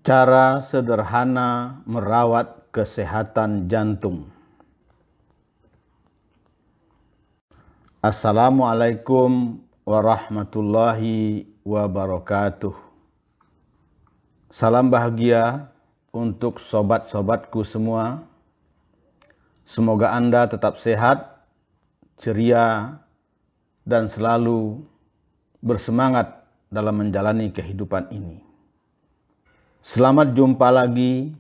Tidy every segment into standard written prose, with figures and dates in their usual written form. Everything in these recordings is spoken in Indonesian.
Cara sederhana merawat kesehatan jantung. Assalamualaikum warahmatullahi wabarakatuh. Salam bahagia untuk sobat-sobatku semua. Semoga Anda tetap sehat, ceria, dan selalu bersemangat dalam menjalani kehidupan ini. Selamat jumpa lagi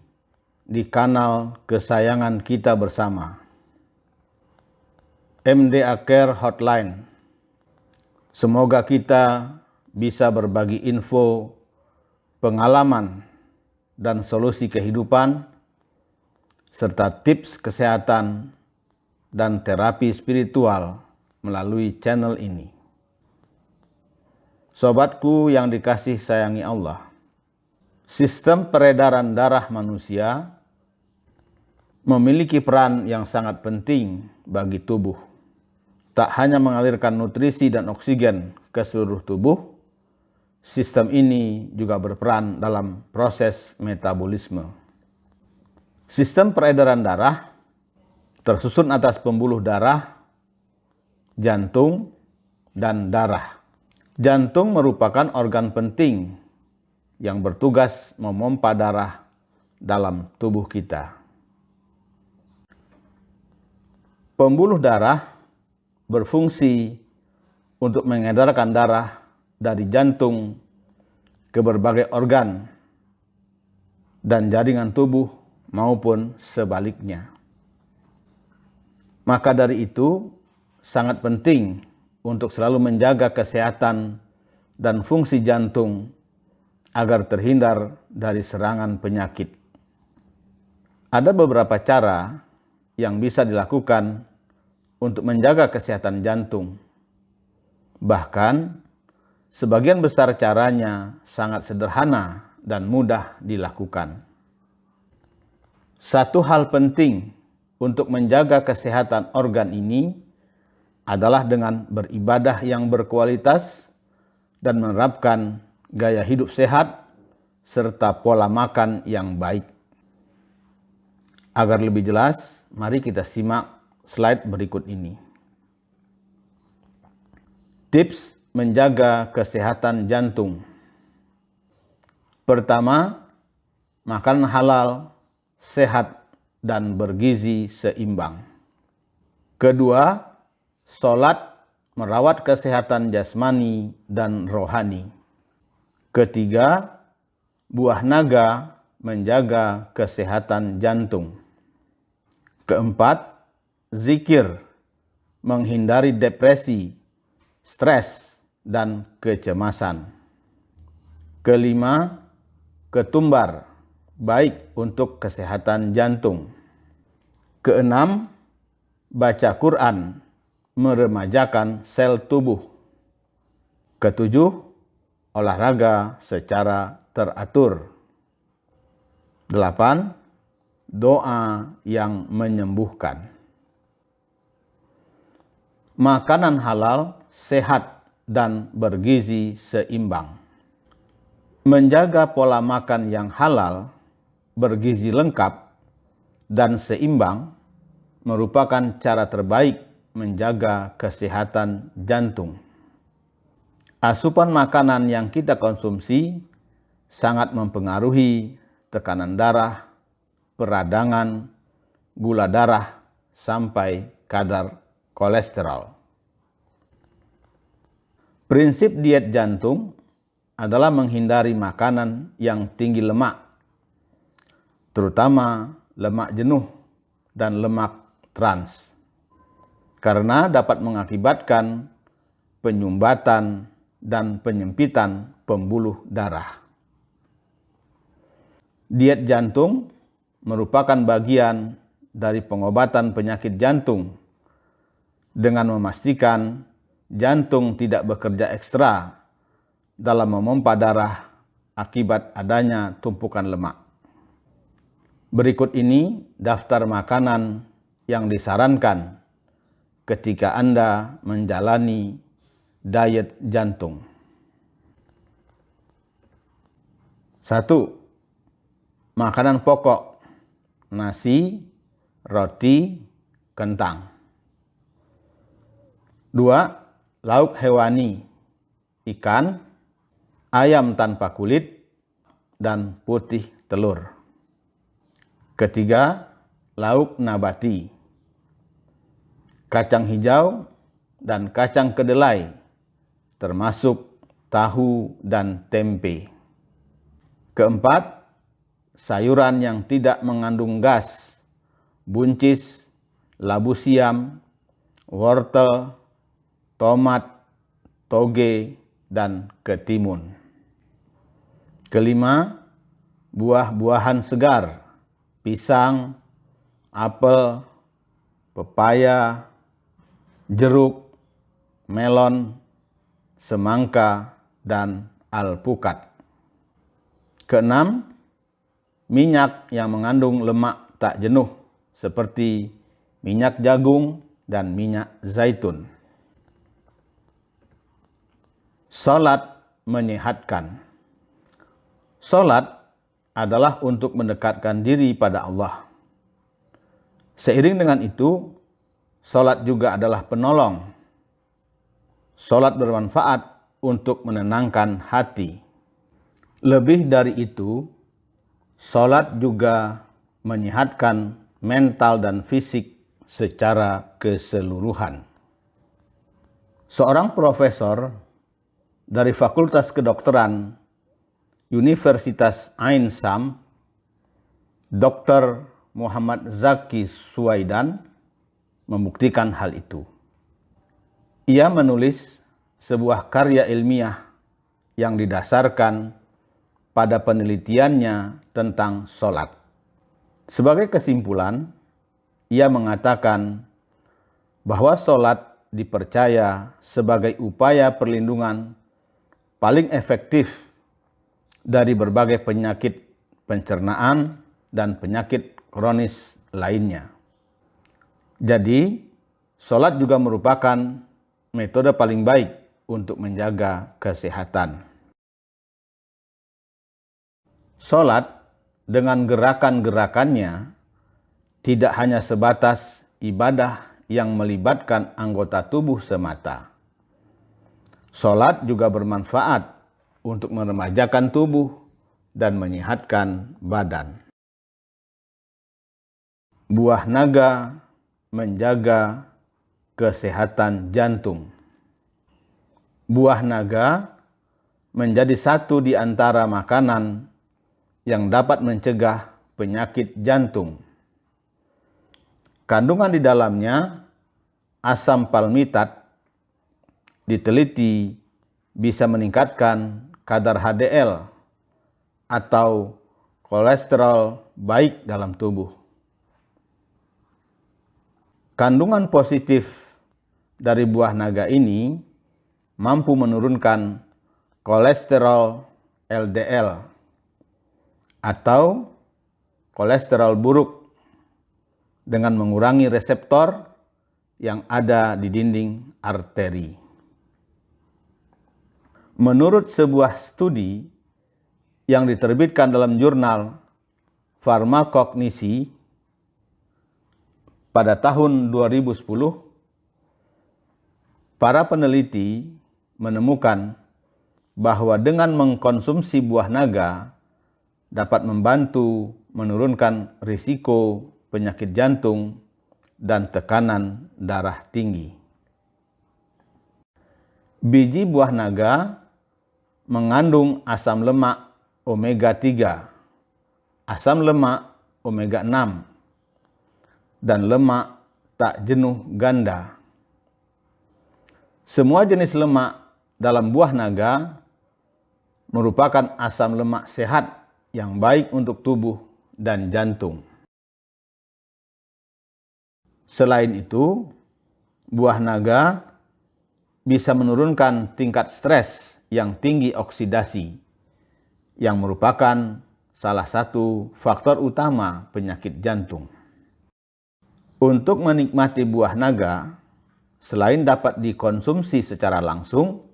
di kanal kesayangan kita bersama, MDA Care Hotline. Semoga kita bisa berbagi info, pengalaman, dan solusi kehidupan, serta tips kesehatan dan terapi spiritual melalui channel ini. Sobatku yang dikasih sayangi Allah, sistem peredaran darah manusia memiliki peran yang sangat penting bagi tubuh. Tak hanya mengalirkan nutrisi dan oksigen ke seluruh tubuh, sistem ini juga berperan dalam proses metabolisme. Sistem peredaran darah tersusun atas pembuluh darah, jantung, dan darah. Jantung merupakan organ penting yang bertugas memompa darah dalam tubuh kita. Pembuluh darah berfungsi untuk mengedarkan darah dari jantung ke berbagai organ dan jaringan tubuh maupun sebaliknya. Maka dari itu, sangat penting untuk selalu menjaga kesehatan dan fungsi jantung agar terhindar dari serangan penyakit. Ada beberapa cara yang bisa dilakukan untuk menjaga kesehatan jantung. Bahkan, sebagian besar caranya sangat sederhana dan mudah dilakukan. Satu hal penting untuk menjaga kesehatan organ ini adalah dengan beribadah yang berkualitas dan menerapkan gaya hidup sehat, serta pola makan yang baik. Agar lebih jelas, mari kita simak slide berikut ini. Tips menjaga kesehatan jantung. Pertama, makan halal, sehat, dan bergizi seimbang. Kedua, sholat merawat kesehatan jasmani dan rohani. Ketiga, buah naga menjaga kesehatan jantung. Keempat, zikir menghindari depresi, stres, dan kecemasan. Kelima, ketumbar baik untuk kesehatan jantung. Keenam, baca Quran meremajakan sel tubuh. Ketujuh, olahraga secara teratur. 8. Doa yang menyembuhkan. Makanan halal, sehat, dan bergizi seimbang. Menjaga pola makan yang halal, bergizi lengkap, dan seimbang merupakan cara terbaik menjaga kesehatan jantung. Asupan makanan yang kita konsumsi sangat mempengaruhi tekanan darah, peradangan, gula darah, sampai kadar kolesterol. Prinsip diet jantung adalah menghindari makanan yang tinggi lemak, terutama lemak jenuh dan lemak trans, karena dapat mengakibatkan penyumbatan dan penyempitan pembuluh darah. Diet jantung merupakan bagian dari pengobatan penyakit jantung dengan memastikan jantung tidak bekerja ekstra dalam memompa darah akibat adanya tumpukan lemak. Berikut ini daftar makanan yang disarankan ketika Anda menjalani diet jantung. 1. makanan pokok, nasi, roti, kentang. 2. Lauk hewani, ikan, ayam tanpa kulit, dan putih telur. Ketiga, lauk nabati, kacang hijau dan kacang kedelai, termasuk tahu dan tempe. Keempat, sayuran yang tidak mengandung gas, buncis, labu siam, wortel, tomat, toge, dan ketimun. Kelima, buah-buahan segar, pisang, apel, pepaya, jeruk, melon, semangka, dan alpukat. Keenam, minyak yang mengandung lemak tak jenuh seperti minyak jagung dan minyak zaitun. Salat menyehatkan. Salat adalah untuk mendekatkan diri pada Allah. Seiring dengan itu, salat juga adalah penolong. Salat bermanfaat untuk menenangkan hati. Lebih dari itu, salat juga menyehatkan mental dan fisik secara keseluruhan. Seorang profesor dari Fakultas Kedokteran Universitas Ain Shams, Dr. Muhammad Zaki Suwaidan, membuktikan hal itu. Ia menulis sebuah karya ilmiah yang didasarkan pada penelitiannya tentang salat. Sebagai kesimpulan, ia mengatakan bahwa salat dipercaya sebagai upaya perlindungan paling efektif dari berbagai penyakit pencernaan dan penyakit kronis lainnya. Jadi, salat juga merupakan metode paling baik untuk menjaga kesehatan. Salat dengan gerakan-gerakannya tidak hanya sebatas ibadah yang melibatkan anggota tubuh semata. Salat juga bermanfaat untuk meremajakan tubuh dan menyehatkan badan. Buah naga menjaga kesehatan jantung. Buah naga menjadi satu di antara makanan yang dapat mencegah penyakit jantung. Kandungan di dalamnya, asam palmitat, diteliti bisa meningkatkan kadar HDL atau kolesterol baik dalam tubuh. Kandungan positif dari buah naga ini mampu menurunkan kolesterol LDL atau kolesterol buruk dengan mengurangi reseptor yang ada di dinding arteri. Menurut sebuah studi yang diterbitkan dalam jurnal Farmakognisi pada tahun 2010, para peneliti menemukan bahwa dengan mengkonsumsi buah naga dapat membantu menurunkan risiko penyakit jantung dan tekanan darah tinggi. Biji buah naga mengandung asam lemak omega 3, asam lemak omega 6, dan lemak tak jenuh ganda. Semua jenis lemak dalam buah naga merupakan asam lemak sehat yang baik untuk tubuh dan jantung. Selain itu, buah naga bisa menurunkan tingkat stres yang tinggi oksidasi, yang merupakan salah satu faktor utama penyakit jantung. Untuk menikmati buah naga, selain dapat dikonsumsi secara langsung,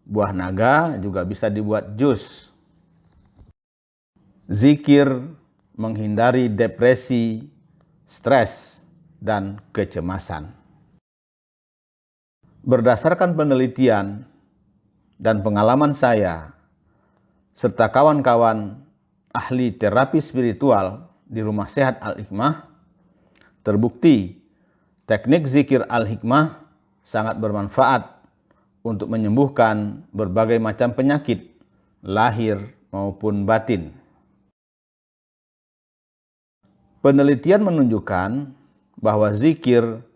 buah naga juga bisa dibuat jus. Zikir menghindari depresi, stres, dan kecemasan. Berdasarkan penelitian dan pengalaman saya, serta kawan-kawan ahli terapi spiritual di Rumah Sehat Al-Hikmah, terbukti teknik zikir Al-Hikmah sangat bermanfaat untuk menyembuhkan berbagai macam penyakit, lahir maupun batin. Penelitian menunjukkan bahwa zikir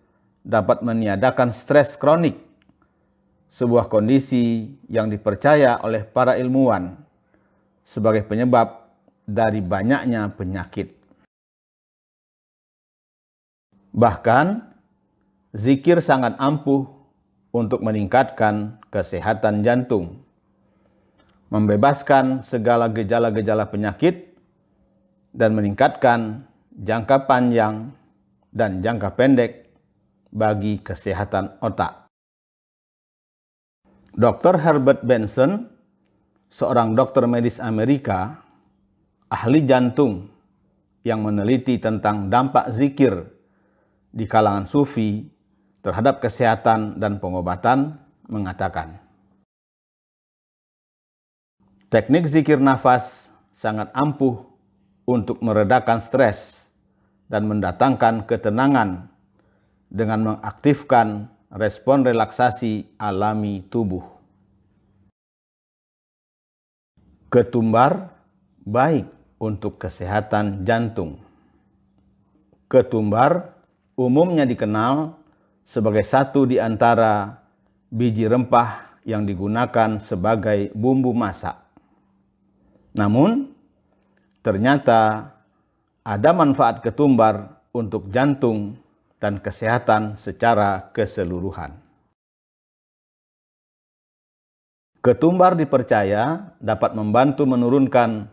dapat meniadakan stres kronik, sebuah kondisi yang dipercaya oleh para ilmuwan sebagai penyebab dari banyaknya penyakit. Bahkan, zikir sangat ampuh untuk meningkatkan kesehatan jantung, membebaskan segala gejala-gejala penyakit, dan meningkatkan jangka panjang dan jangka pendek bagi kesehatan otak. Dr. Herbert Benson, seorang dokter medis Amerika, ahli jantung yang meneliti tentang dampak zikir di kalangan sufi terhadap kesehatan dan pengobatan, mengatakan, teknik zikir nafas sangat ampuh untuk meredakan stres dan mendatangkan ketenangan dengan mengaktifkan respon relaksasi alami tubuh. Ketumbar baik untuk kesehatan jantung. Ketumbar umumnya dikenal sebagai satu di antara biji rempah yang digunakan sebagai bumbu masak. Namun, ternyata ada manfaat ketumbar untuk jantung dan kesehatan secara keseluruhan. Ketumbar dipercaya dapat membantu menurunkan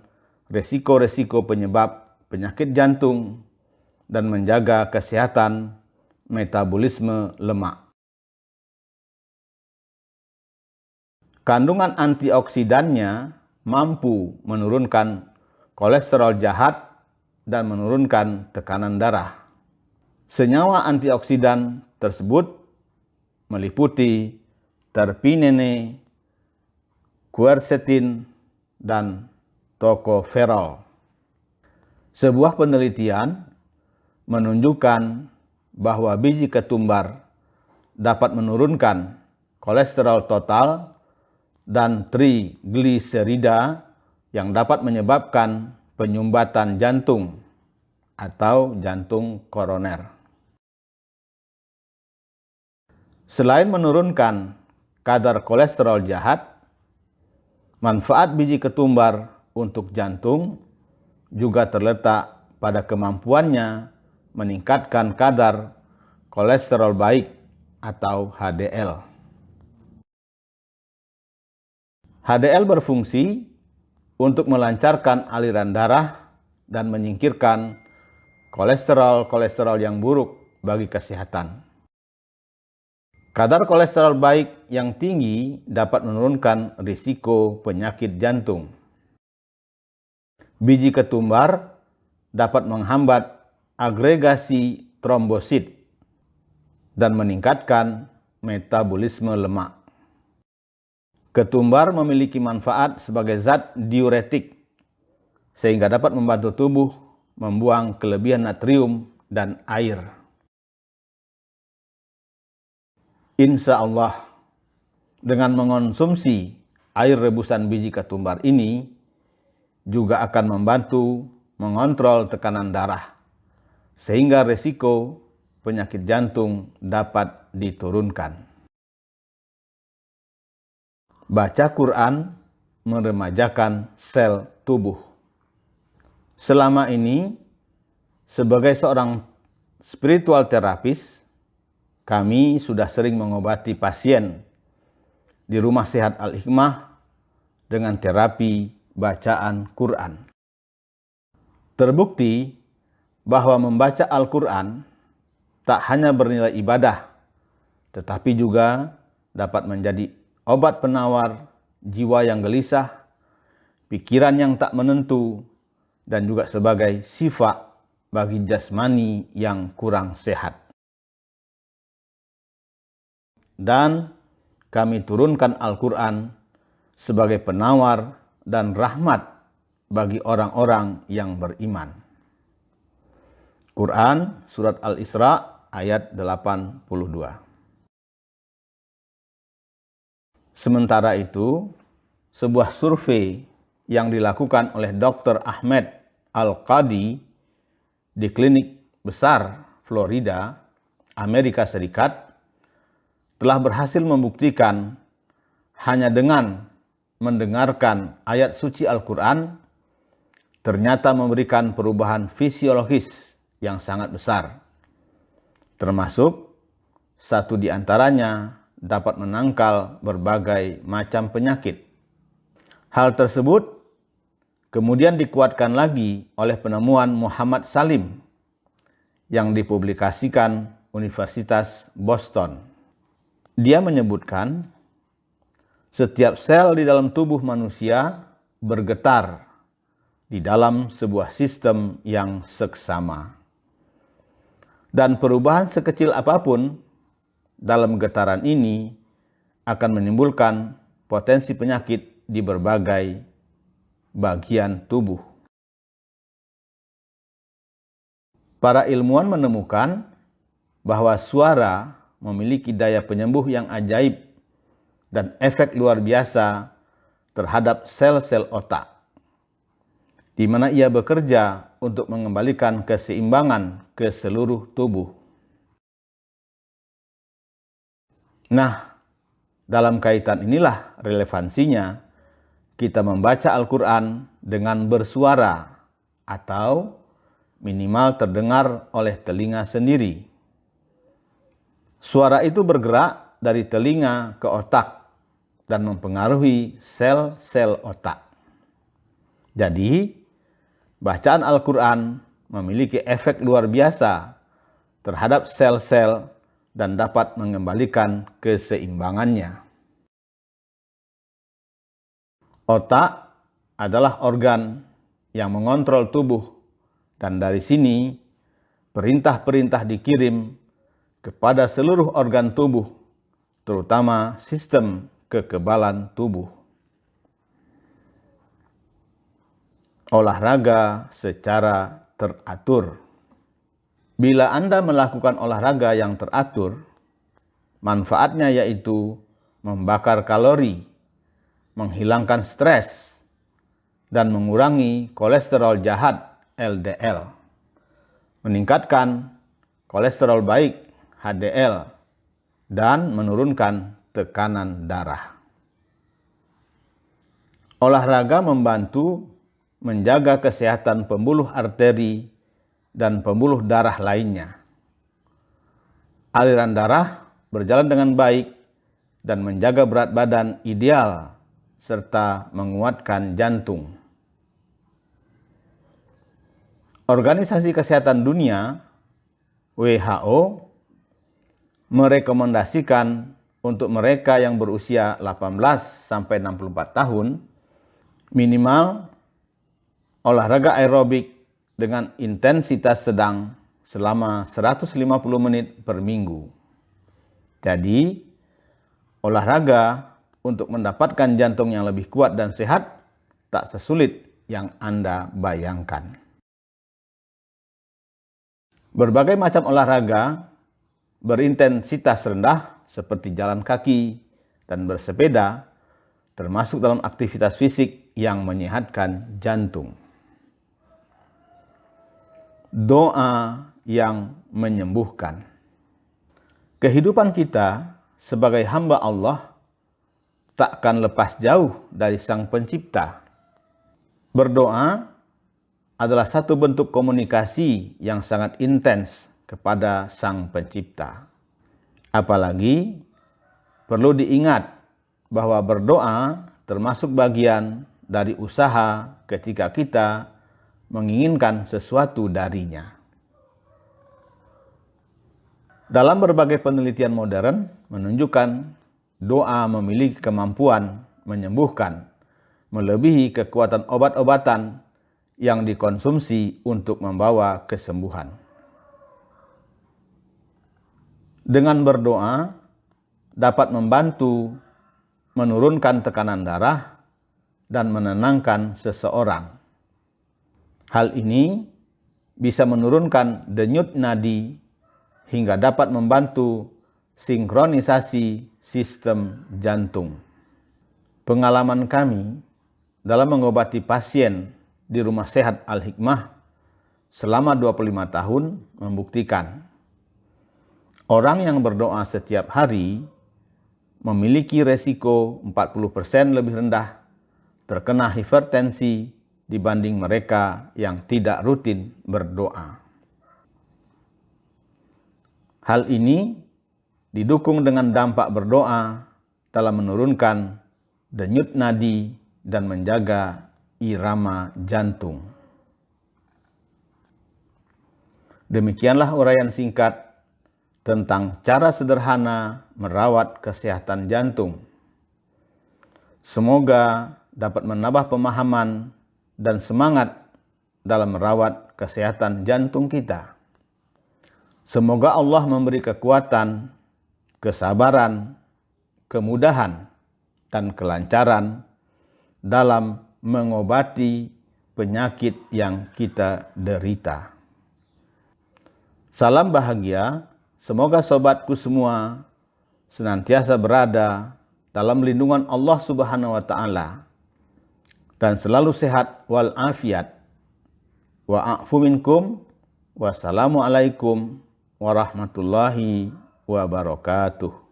resiko-resiko penyebab penyakit jantung dan menjaga kesehatan metabolisme lemak. Kandungan antioksidannya mampu menurunkan kolesterol jahat dan menurunkan tekanan darah. Senyawa antioksidan tersebut meliputi terpinene, quercetin, dan tocopherol. Sebuah penelitian menunjukkan bahwa biji ketumbar dapat menurunkan kolesterol total dan trigliserida yang dapat menyebabkan penyumbatan jantung atau jantung koroner. Selain menurunkan kadar kolesterol jahat, manfaat biji ketumbar untuk jantung juga terletak pada kemampuannya meningkatkan kadar kolesterol baik atau HDL. HDL berfungsi untuk melancarkan aliran darah dan menyingkirkan kolesterol yang buruk bagi kesehatan. Kadar kolesterol baik yang tinggi dapat menurunkan risiko penyakit jantung. Biji ketumbar dapat menghambat agregasi trombosit dan meningkatkan metabolisme lemak. Ketumbar memiliki manfaat sebagai zat diuretik, sehingga dapat membantu tubuh membuang kelebihan natrium dan air. Insya Allah, dengan mengonsumsi air rebusan biji ketumbar ini, juga akan membantu mengontrol tekanan darah, sehingga risiko penyakit jantung dapat diturunkan. Baca Quran meremajakan sel tubuh. Selama ini, sebagai seorang spiritual terapis, kami sudah sering mengobati pasien di Rumah Sehat Al-Hikmah dengan terapi bacaan Quran. Terbukti bahwa membaca Al-Quran tak hanya bernilai ibadah, tetapi juga dapat menjadi obat penawar jiwa yang gelisah, pikiran yang tak menentu, dan juga sebagai syifa bagi jasmani yang kurang sehat. Dan kami turunkan Al-Quran sebagai penawar dan rahmat bagi orang-orang yang beriman. Quran Surat Al-Isra ayat 82. Sementara itu, sebuah survei yang dilakukan oleh Dr. Ahmed Al-Qadi di klinik besar Florida, Amerika Serikat, telah berhasil membuktikan hanya dengan mendengarkan ayat suci Al-Quran ternyata memberikan perubahan fisiologis yang sangat besar. Termasuk satu di antaranya dapat menangkal berbagai macam penyakit. Hal tersebut kemudian dikuatkan lagi oleh penemuan Muhammad Salim yang dipublikasikan Universitas Boston. Dia menyebutkan setiap sel di dalam tubuh manusia bergetar di dalam sebuah sistem yang seksama. Dan perubahan sekecil apapun dalam getaran ini akan menimbulkan potensi penyakit di berbagai bagian tubuh. Para ilmuwan menemukan bahwa suara memiliki daya penyembuh yang ajaib dan efek luar biasa terhadap sel-sel otak, di mana ia bekerja untuk mengembalikan keseimbangan ke seluruh tubuh. Nah, dalam kaitan inilah relevansinya kita membaca Al-Quran dengan bersuara atau minimal terdengar oleh telinga sendiri. Suara itu bergerak dari telinga ke otak dan mempengaruhi sel-sel otak. Jadi, bacaan Al-Quran memiliki efek luar biasa terhadap sel-sel dan dapat mengembalikan keseimbangannya. Otak adalah organ yang mengontrol tubuh, dan dari sini perintah-perintah dikirim kepada seluruh organ tubuh, terutama sistem kekebalan tubuh. Olahraga secara teratur. Bila Anda melakukan olahraga yang teratur, manfaatnya yaitu membakar kalori, menghilangkan stres, dan mengurangi kolesterol jahat LDL, meningkatkan kolesterol baik HDL, dan menurunkan tekanan darah. Olahraga membantu menjaga kesehatan pembuluh arteri dan pembuluh darah lainnya. Aliran darah berjalan dengan baik dan menjaga berat badan ideal serta menguatkan jantung. Organisasi Kesehatan Dunia WHO merekomendasikan untuk mereka yang berusia 18 sampai 64 tahun minimal olahraga aerobik dengan intensitas sedang selama 150 menit per minggu. Jadi, olahraga untuk mendapatkan jantung yang lebih kuat dan sehat tak sesulit yang Anda bayangkan. Berbagai macam olahraga berintensitas rendah seperti jalan kaki dan bersepeda termasuk dalam aktivitas fisik yang menyehatkan jantung. Doa yang menyembuhkan. Kehidupan kita sebagai hamba Allah takkan lepas jauh dari Sang Pencipta. Berdoa adalah satu bentuk komunikasi yang sangat intens kepada Sang Pencipta. Apalagi perlu diingat bahwa berdoa termasuk bagian dari usaha ketika kita menginginkan sesuatu darinya. Dalam berbagai penelitian modern menunjukkan doa memiliki kemampuan menyembuhkan melebihi kekuatan obat-obatan yang dikonsumsi untuk membawa kesembuhan. Dengan berdoa dapat membantu menurunkan tekanan darah dan menenangkan seseorang. Hal ini bisa menurunkan denyut nadi hingga dapat membantu sinkronisasi sistem jantung. Pengalaman kami dalam mengobati pasien di Rumah Sehat Al-Hikmah selama 25 tahun membuktikan orang yang berdoa setiap hari memiliki resiko 40% lebih rendah terkena hipertensi dibanding mereka yang tidak rutin berdoa. Hal ini didukung dengan dampak berdoa dalam menurunkan denyut nadi dan menjaga irama jantung. Demikianlah uraian singkat tentang cara sederhana merawat kesehatan jantung. Semoga dapat menambah pemahaman dan semangat dalam merawat kesehatan jantung kita. Semoga Allah memberi kekuatan, kesabaran, kemudahan, dan kelancaran dalam mengobati penyakit yang kita derita. Salam bahagia, semoga sobatku semua senantiasa berada dalam lindungan Allah Subhanahu wa Ta'ala dan selalu sehat wal afiat. Wa'afu minkum, wassalamualaikum warahmatullahi wabarakatuh.